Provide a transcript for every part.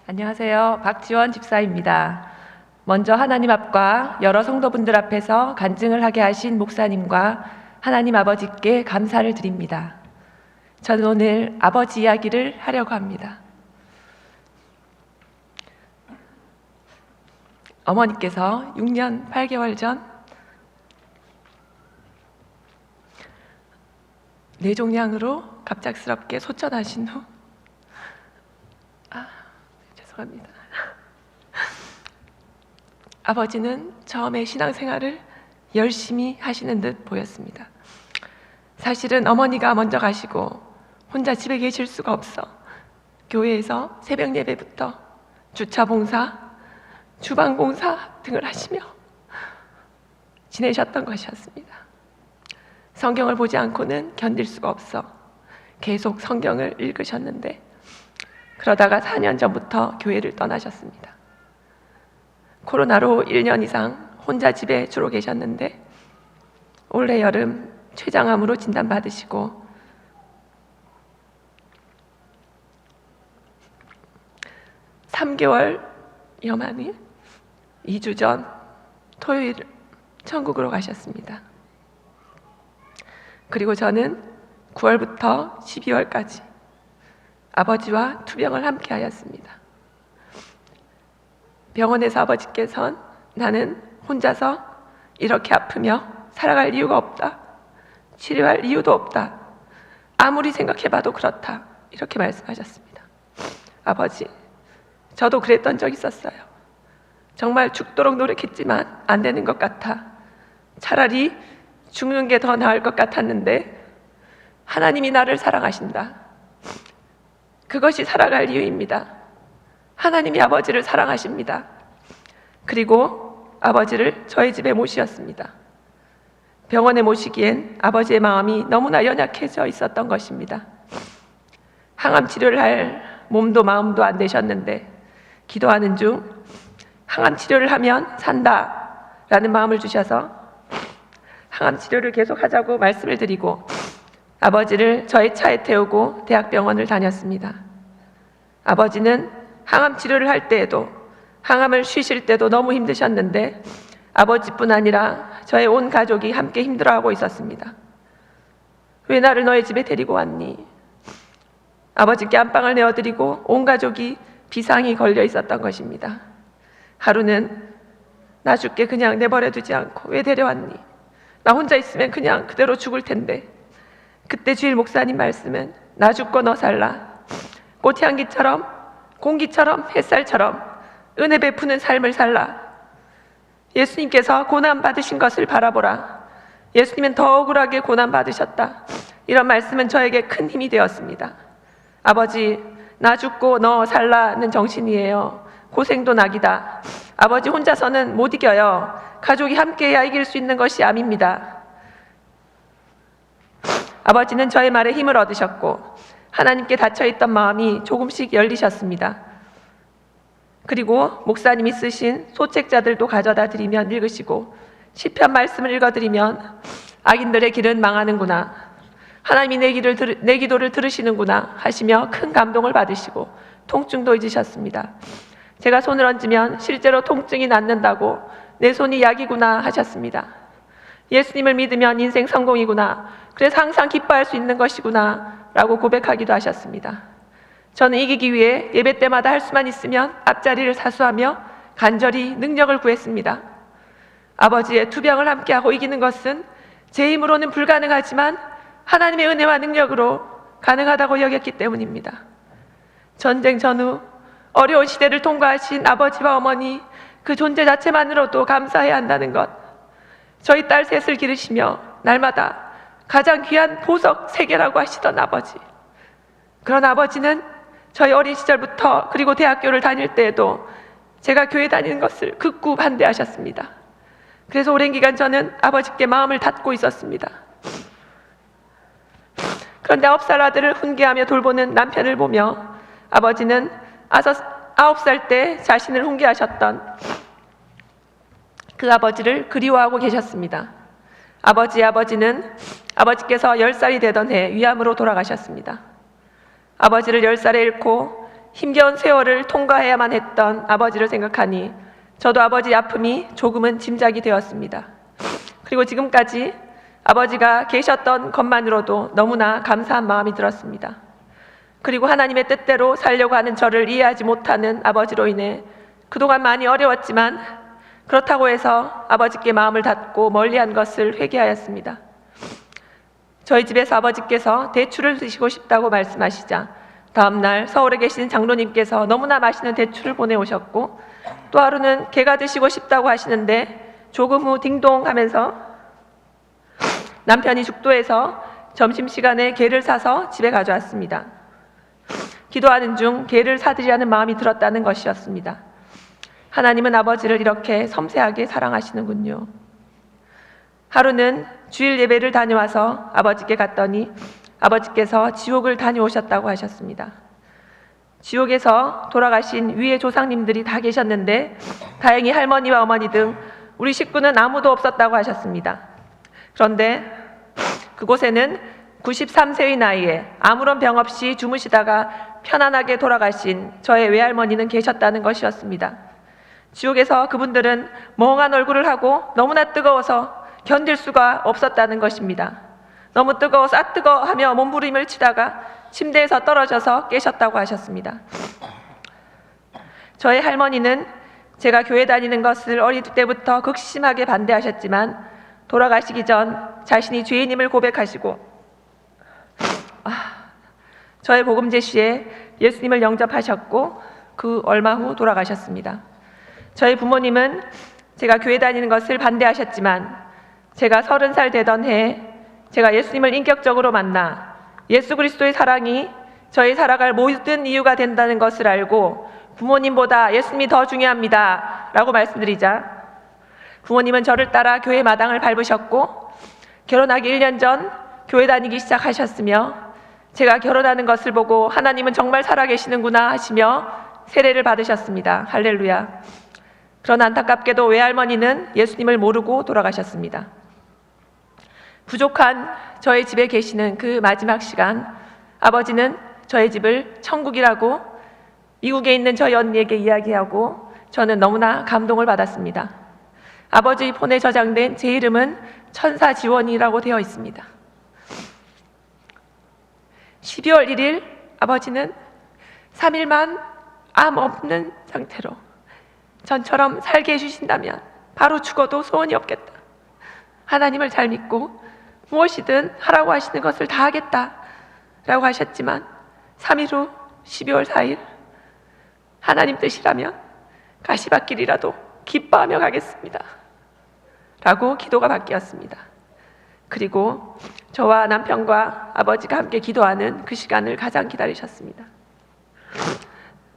안녕하세요. 박지원 집사입니다. 먼저 하나님 앞과 여러 성도분들 앞에서 간증을 하게 하신 목사님과 하나님 아버지께 감사를 드립니다. 저는 오늘 아버지 이야기를 하려고 합니다. 어머니께서 6년 8개월 전 뇌종양으로 갑작스럽게 소천하신 후 죄송합니다. 아버지는 처음에 신앙생활을 열심히 하시는 듯 보였습니다. 사실은 어머니가 먼저 가시고 혼자 집에 계실 수가 없어 교회에서 새벽 예배부터 주차 봉사, 주방 봉사 등을 하시며 지내셨던 것이었습니다. 성경을 보지 않고는 견딜 수가 없어 계속 성경을 읽으셨는데 그러다가 4년 전부터 교회를 떠나셨습니다. 코로나로 1년 이상 혼자 집에 주로 계셨는데 올해 여름 췌장암으로 진단받으시고 3개월여 만에 2주 전 토요일 천국으로 가셨습니다. 그리고 저는 9월부터 12월까지 아버지와 투병을 함께 하였습니다. 병원에서 아버지께서는 나는 혼자서 이렇게 아프며 살아갈 이유가 없다. 치료할 이유도 없다. 아무리 생각해봐도 그렇다. 이렇게 말씀하셨습니다. 아버지, 저도 그랬던 적이 있었어요. 정말 죽도록 노력했지만 안 되는 것 같아. 차라리 죽는 게 더 나을 것 같았는데 하나님이 나를 사랑하신다. 그것이 살아갈 이유입니다. 하나님이 아버지를 사랑하십니다. 그리고 아버지를 저희 집에 모시었습니다. 병원에 모시기엔 아버지의 마음이 너무나 연약해져 있었던 것입니다. 항암 치료를 할 몸도 마음도 안 되셨는데 기도하는 중 항암 치료를 하면 산다 라는 마음을 주셔서 항암 치료를 계속하자고 말씀을 드리고 아버지를 저의 차에 태우고 대학병원을 다녔습니다. 아버지는 항암 치료를 할 때에도 항암을 쉬실 때도 너무 힘드셨는데 아버지뿐 아니라 저의 온 가족이 함께 힘들어하고 있었습니다. 왜 나를 너의 집에 데리고 왔니? 아버지께 안방을 내어드리고 온 가족이 비상이 걸려 있었던 것입니다. 하루는 나 죽게 그냥 내버려두지 않고 왜 데려왔니? 나 혼자 있으면 그냥 그대로 죽을 텐데. 그때 주일 목사님 말씀은 나 죽고 너 살라. 꽃향기처럼 공기처럼 햇살처럼 은혜 베푸는 삶을 살라. 예수님께서 고난 받으신 것을 바라보라. 예수님은 더 억울하게 고난 받으셨다. 이런 말씀은 저에게 큰 힘이 되었습니다. 아버지, 나 죽고 너 살라는 정신이에요. 고생도 낙이다. 아버지 혼자서는 못 이겨요. 가족이 함께해야 이길 수 있는 것이 암입니다. 아버지는 저의 말에 힘을 얻으셨고 하나님께 닫혀있던 마음이 조금씩 열리셨습니다. 그리고 목사님이 쓰신 소책자들도 가져다 드리면 읽으시고 시편 말씀을 읽어드리면 악인들의 길은 망하는구나, 하나님이 내 기도를 들으시는구나 하시며 큰 감동을 받으시고 통증도 잊으셨습니다. 제가 손을 얹으면 실제로 통증이 낫는다고 내 손이 약이구나 하셨습니다. 예수님을 믿으면 인생 성공이구나, 그래서 항상 기뻐할 수 있는 것이구나 라고 고백하기도 하셨습니다. 저는 이기기 위해 예배 때마다 할 수만 있으면 앞자리를 사수하며 간절히 능력을 구했습니다. 아버지의 투병을 함께하고 이기는 것은 제 힘으로는 불가능하지만 하나님의 은혜와 능력으로 가능하다고 여겼기 때문입니다. 전쟁 전후 어려운 시대를 통과하신 아버지와 어머니, 그 존재 자체만으로도 감사해야 한다는 것, 저희 딸 셋을 기르시며 날마다 가장 귀한 보석 3개라고 하시던 아버지, 그런 아버지는 저희 어린 시절부터 그리고 대학교를 다닐 때에도 제가 교회 다니는 것을 극구 반대하셨습니다. 그래서 오랜 기간 저는 아버지께 마음을 닫고 있었습니다. 그런데 9살 아들을 훈계하며 돌보는 남편을 보며 아버지는 9살 때 자신을 훈계하셨던 그 아버지를 그리워하고 계셨습니다. 아버지의 아버지는 아버지께서 10살이 되던 해 위암으로 돌아가셨습니다. 아버지를 10살에 잃고 힘겨운 세월을 통과해야만 했던 아버지를 생각하니 저도 아버지의 아픔이 조금은 짐작이 되었습니다. 그리고 지금까지 아버지가 계셨던 것만으로도 너무나 감사한 마음이 들었습니다. 그리고 하나님의 뜻대로 살려고 하는 저를 이해하지 못하는 아버지로 인해 그동안 많이 어려웠지만 그렇다고 해서 아버지께 마음을 닫고 멀리한 것을 회개하였습니다. 저희 집에서 아버지께서 대추를 드시고 싶다고 말씀하시자 다음날 서울에 계신 장로님께서 너무나 맛있는 대추를 보내오셨고, 또 하루는 게가 드시고 싶다고 하시는데 조금 후 딩동 하면서 남편이 죽도에서 점심시간에 게를 사서 집에 가져왔습니다. 기도하는 중 게를 사드리라는 마음이 들었다는 것이었습니다. 하나님은 아버지를 이렇게 섬세하게 사랑하시는군요. 하루는 주일 예배를 다녀와서 아버지께 갔더니 아버지께서 지옥을 다녀오셨다고 하셨습니다. 지옥에서 돌아가신 위의 조상님들이 다 계셨는데 다행히 할머니와 어머니 등 우리 식구는 아무도 없었다고 하셨습니다. 그런데 그곳에는 93세의 나이에 아무런 병 없이 주무시다가 편안하게 돌아가신 저의 외할머니는 계셨다는 것이었습니다. 지옥에서 그분들은 멍한 얼굴을 하고 너무나 뜨거워서 견딜 수가 없었다는 것입니다. 너무 뜨거워서 뜨거 하며 몸부림을 치다가 침대에서 떨어져서 깨셨다고 하셨습니다. 저의 할머니는 제가 교회 다니는 것을 어릴 때부터 극심하게 반대하셨지만 돌아가시기 전 자신이 죄인임을 고백하시고 저의 복음 제시에 예수님을 영접하셨고 그 얼마 후 돌아가셨습니다. 저희 부모님은 제가 교회 다니는 것을 반대하셨지만 제가 30살 되던 해에 제가 예수님을 인격적으로 만나 예수 그리스도의 사랑이 저희 살아갈 모든 이유가 된다는 것을 알고 부모님보다 예수님이 더 중요합니다 라고 말씀드리자 부모님은 저를 따라 교회 마당을 밟으셨고 결혼하기 1년 전 교회 다니기 시작하셨으며 제가 결혼하는 것을 보고 하나님은 정말 살아계시는구나 하시며 세례를 받으셨습니다. 할렐루야. 그러나 안타깝게도 외할머니는 예수님을 모르고 돌아가셨습니다. 부족한 저의 집에 계시는 그 마지막 시간, 아버지는 저의 집을 천국이라고 미국에 있는 저희 언니에게 이야기하고 저는 너무나 감동을 받았습니다. 아버지 폰에 저장된 제 이름은 천사지원이라고 되어 있습니다. 12월 1일 아버지는 3일만 암 없는 상태로 전처럼 살게 해주신다면 바로 죽어도 소원이 없겠다. 하나님을 잘 믿고 무엇이든 하라고 하시는 것을 다 하겠다 라고 하셨지만 3일 후 12월 4일 하나님 뜻이라면 가시밭길이라도 기뻐하며 가겠습니다 라고 기도가 바뀌었습니다. 그리고 저와 남편과 아버지가 함께 기도하는 그 시간을 가장 기다리셨습니다.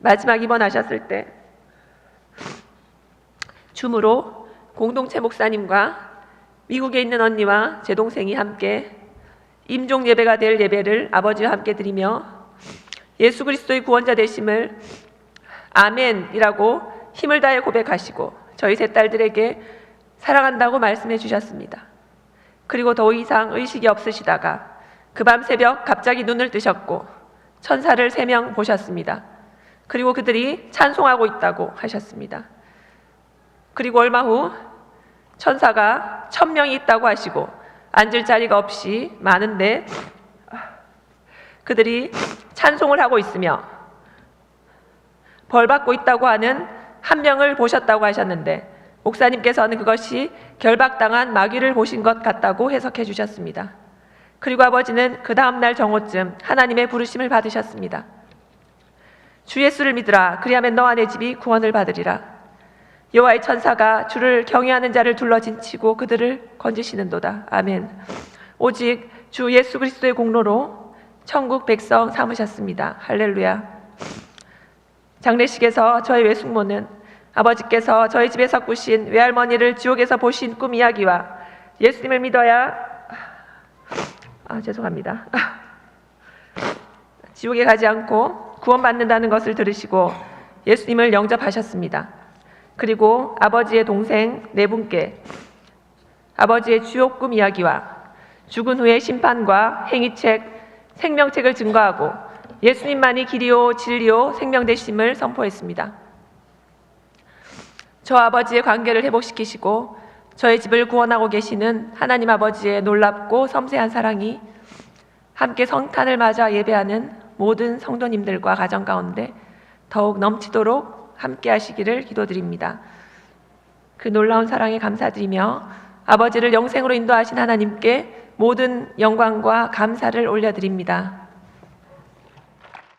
마지막 입원하셨을 때 줌으로 공동체 목사님과 미국에 있는 언니와 제 동생이 함께 임종 예배가 될 예배를 아버지와 함께 드리며 예수 그리스도의 구원자 되심을 아멘이라고 힘을 다해 고백하시고 저희 세 딸들에게 사랑한다고 말씀해 주셨습니다. 그리고 더 이상 의식이 없으시다가 그 밤 새벽 갑자기 눈을 뜨셨고 천사를 3명 보셨습니다. 그리고 그들이 찬송하고 있다고 하셨습니다. 그리고 얼마 후 천사가 1000명이 있다고 하시고 앉을 자리가 없이 많은데 그들이 찬송을 하고 있으며 벌받고 있다고 하는 한 명을 보셨다고 하셨는데 목사님께서는 그것이 결박당한 마귀를 보신 것 같다고 해석해 주셨습니다. 그리고 아버지는 그 다음날 정오쯤 하나님의 부르심을 받으셨습니다. 주 예수를 믿으라. 그리하면 너와 내 집이 구원을 받으리라. 여호와의 천사가 주를 경외하는 자를 둘러진치고 그들을 건지시는도다. 아멘. 오직 주 예수 그리스도의 공로로 천국 백성 삼으셨습니다. 할렐루야. 장례식에서 저희 외숙모는 아버지께서 저희 집에서 꾸신 외할머니를 지옥에서 보신 꿈 이야기와 예수님을 믿어야 죄송합니다. 지옥에 가지 않고 구원받는다는 것을 들으시고 예수님을 영접하셨습니다. 그리고 아버지의 동생 4분께 아버지의 주옥 꿈 이야기와 죽은 후의 심판과 행위책, 생명책을 증거하고 예수님만이 길이요 진리요 생명 되심을 선포했습니다. 저와 아버지의 관계를 회복시키시고 저의 집을 구원하고 계시는 하나님 아버지의 놀랍고 섬세한 사랑이 함께 성탄을 맞아 예배하는 모든 성도님들과 가정 가운데 더욱 넘치도록 함께 하시기를 기도드립니다. 그 놀라운 사랑에 감사드리며 아버지를 영생으로 인도하신 하나님께 모든 영광과 감사를 올려드립니다.